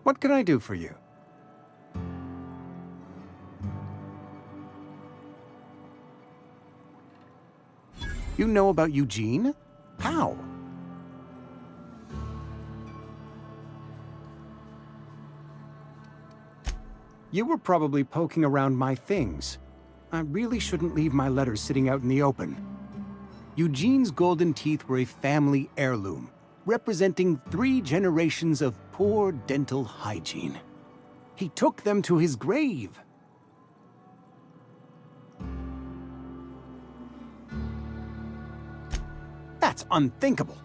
What can I do for you? You know about Eugene? How? You were probably poking around my things. I really shouldn't leave my letters sitting out in the open. Eugene's golden teeth were a family heirloom, representing 3 generations of poor dental hygiene. He took them to his grave. That's unthinkable.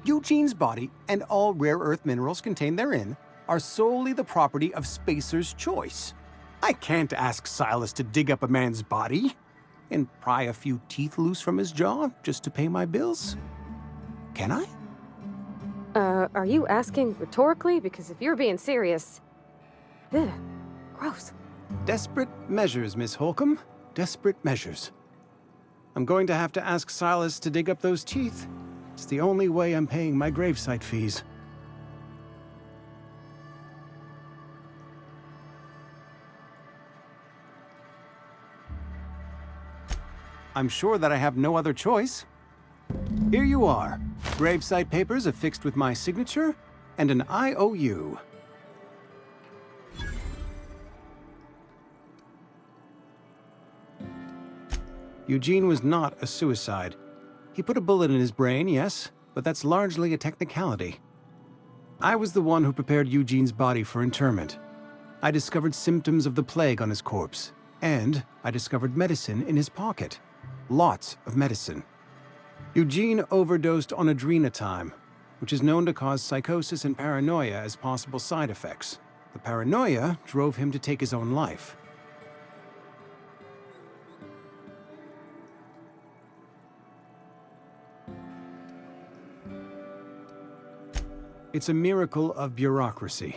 Eugene's body and all rare earth minerals contained therein are solely the property of Spacer's choice. I can't ask Silas to dig up a man's body and pry a few teeth loose from his jaw just to pay my bills. Can I? Are you asking rhetorically? Because if you're being serious... Ugh, gross. Desperate measures, Miss Holcomb. Desperate measures. I'm going to have to ask Silas to dig up those teeth. It's the only way I'm paying my gravesite fees. I'm sure that I have no other choice. Here you are. Gravesite papers affixed with my signature and an IOU. Eugene was not a suicide. He put a bullet in his brain, yes, but that's largely a technicality. I was the one who prepared Eugene's body for interment. I discovered symptoms of the plague on his corpse, and I discovered medicine in his pocket. Lots of medicine. Eugene overdosed on adrenatime, which is known to cause psychosis and paranoia as possible side effects. The paranoia drove him to take his own life. It's a miracle of bureaucracy.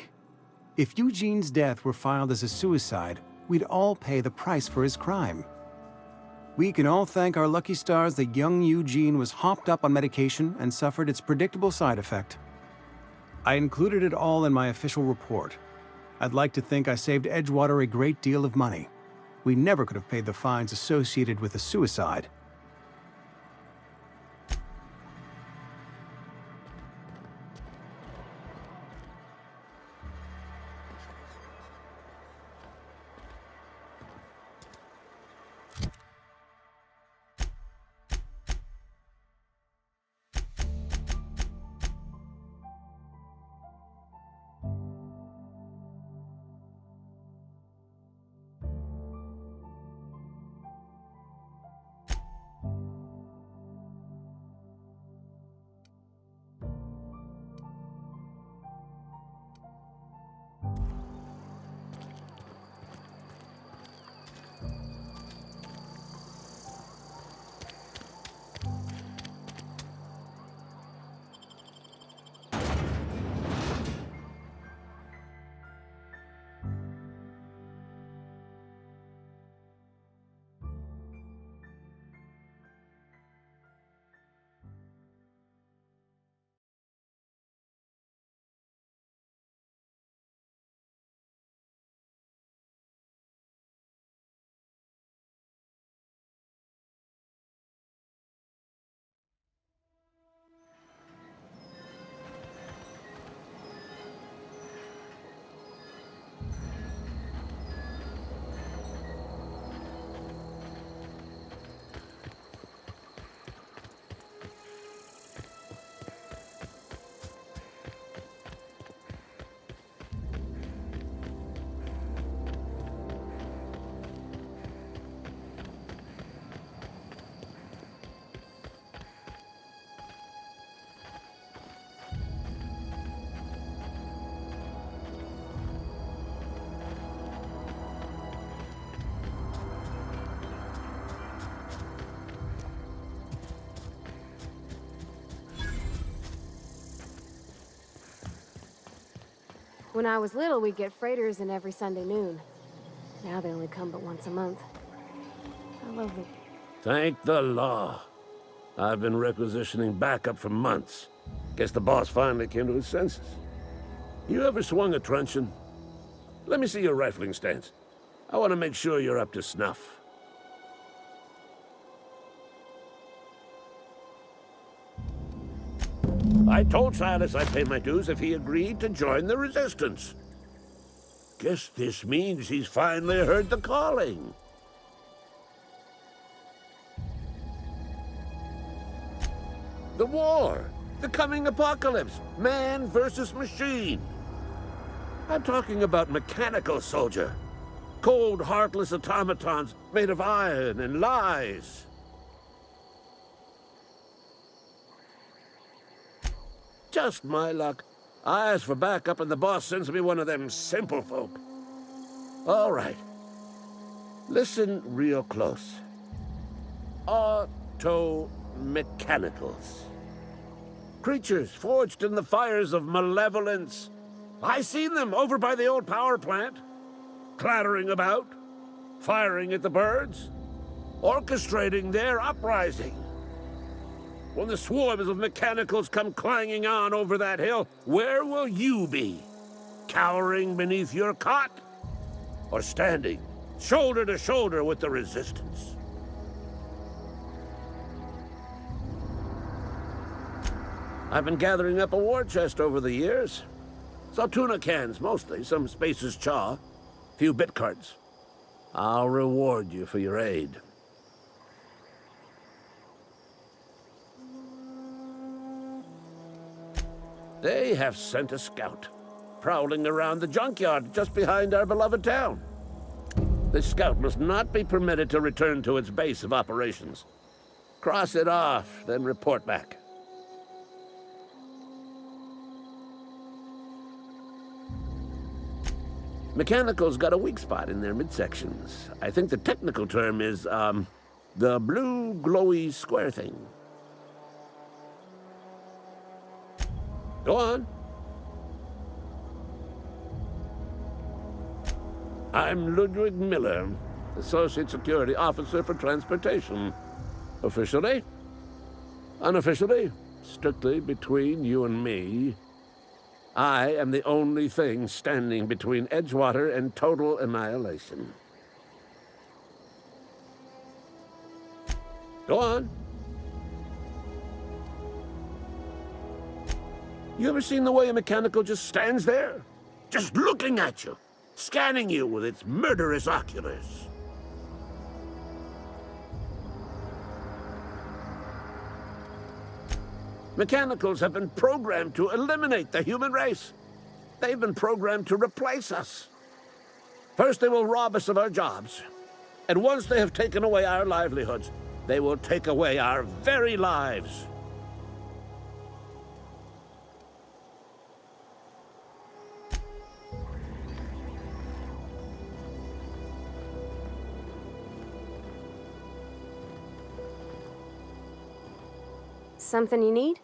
If Eugene's death were filed as a suicide, we'd all pay the price for his crime. We can all thank our lucky stars that young Eugene was hopped up on medication and suffered its predictable side effect. I included it all in my official report. I'd like to think I saved Edgewater a great deal of money. We never could have paid the fines associated with a suicide. When I was little, we'd get freighters in every Sunday noon. Now they only come but once a month. I love them. Thank the law. I've been requisitioning backup for months. Guess the boss finally came to his senses. You ever swung a truncheon? Let me see your rifling stance. I want to make sure you're up to snuff. I told Silas I'd pay my dues if he agreed to join the resistance. Guess this means he's finally heard the calling. The war! The coming apocalypse! Man versus machine! I'm talking about mechanical soldier. Cold, heartless automatons made of iron and lies. Just my luck. I ask for backup and the boss sends me one of them simple folk. All right. Listen real close. Auto-mechanicals. Creatures forged in the fires of malevolence. I seen them over by the old power plant, clattering about, firing at the birds, orchestrating their uprising. When the swarms of mechanicals come clanging on over that hill, where will you be? Cowering beneath your cot? Or standing shoulder to shoulder with the resistance? I've been gathering up a war chest over the years. Saltuna cans, mostly, some Spacer's Chaw, few bit cards. I'll reward you for your aid. They have sent a scout, prowling around the junkyard just behind our beloved town. This scout must not be permitted to return to its base of operations. Cross it off, then report back. Mechanicals got a weak spot in their midsections. I think the technical term is, the blue glowy square thing. Go on. I'm Ludwig Miller, Associate Security Officer for Transportation. Officially? Unofficially? Strictly between you and me. I am the only thing standing between Edgewater and total annihilation. Go on. You ever seen the way a mechanical just stands there? Just looking at you, scanning you with its murderous oculars. Mechanicals have been programmed to eliminate the human race. They've been programmed to replace us. First, they will rob us of our jobs. And once they have taken away our livelihoods, they will take away our very lives. Something you need?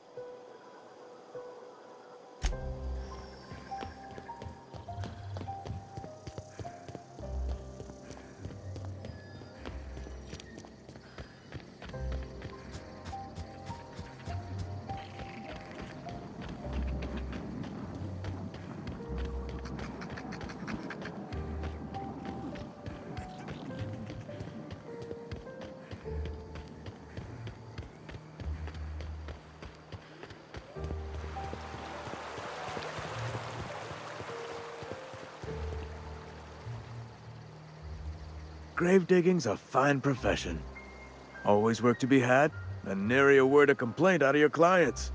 Grave digging's a fine profession. Always work to be had, and nary a word of complaint out of your clients.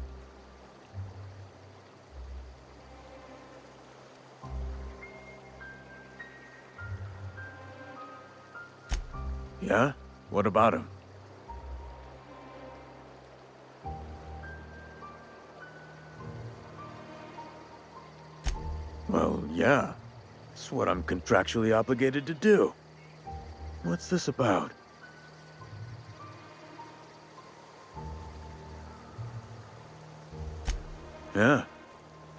Yeah? What about him? Well, yeah. It's what I'm contractually obligated to do. What's this about? Yeah.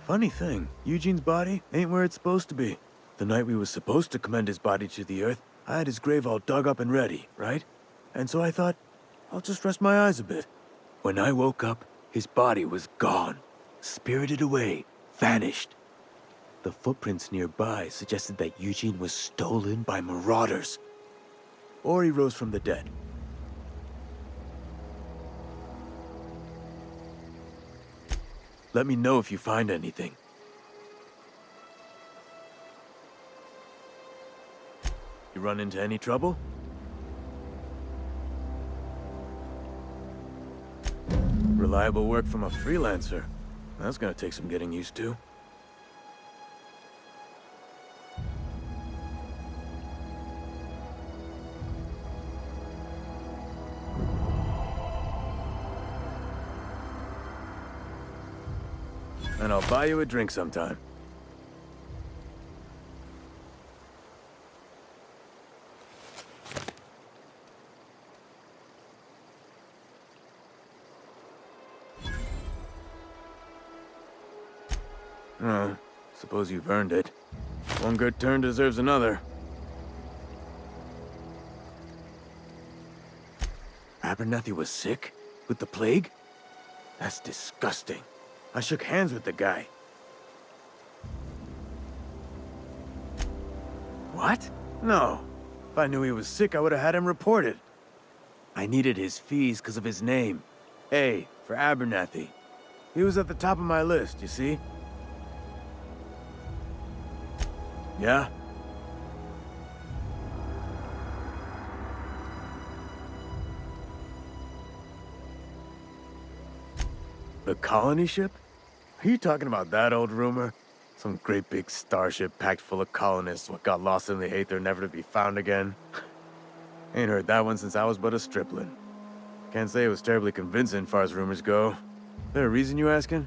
Funny thing, Eugene's body ain't where it's supposed to be. The night we was supposed to commend his body to the earth, I had his grave all dug up and ready, right? And so I thought, I'll just rest my eyes a bit. When I woke up, his body was gone. Spirited away. Vanished. The footprints nearby suggested that Eugene was stolen by marauders. Or he rose from the dead. Let me know if you find anything. You run into any trouble? Reliable work from a freelancer. That's gonna take some getting used to. and I'll buy you a drink sometime. Oh, suppose you've earned it. One good turn deserves another. Abernathy was sick? With the plague? That's disgusting. I shook hands with the guy. What? No. If I knew he was sick, I would have had him reported. I needed his fees because of his name. A, for Abernathy. He was at the top of my list, you see? Yeah? The colony ship? Are you talking about that old rumor? Some great big starship packed full of colonists what got lost in the aether never to be found again? Ain't heard that one since I was but a stripling. Can't say it was terribly convincing far as rumors go. There a reason you asking?